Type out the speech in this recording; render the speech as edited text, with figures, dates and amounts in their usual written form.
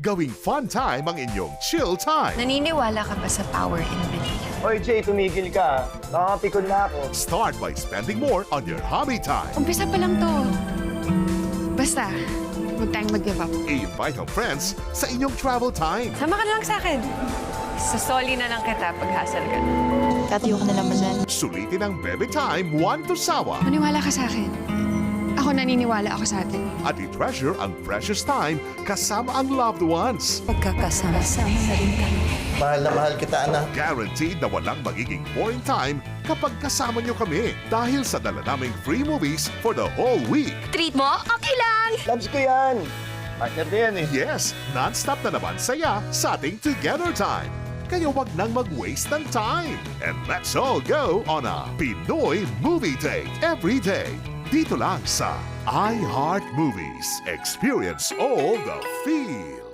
Gawing fun time ang inyong chill time. Naniniwala ka ba sa power in belief? Hoy, Jay, tumigil ka. Nakakapikon na ako. Start by spending more on your hobby time. Umpisa pa lang to. Basta, huwag tayong mag-give up. I-invite ang friends sa inyong travel time. Sama ka na lang sa akin. Sasoli na lang kita pag hassle ka na. Tatayo ka na lang ba dyan? Sulitin ang bebe time one to sawa. Maniwala ka sa akin. Ako naniniwala ako sa atin. At i-treasure ang precious time kasama ang loved ones. Pagkakasama-sama na rin kami. Mahal na mahal kita, anak. Guaranteed na walang magiging boring time kapag kasama nyo kami dahil sa dala naming free movies for the whole week. Treat mo? Okay lang! Loves ko yan. Partner din yan eh. Yes, non-stop na naman saya sa ating together time. Kaya wag nang mag-waste ng time. And let's all go on a Pinoy movie date every day. Dito lang sa iHeart Movies. Experience all the feel.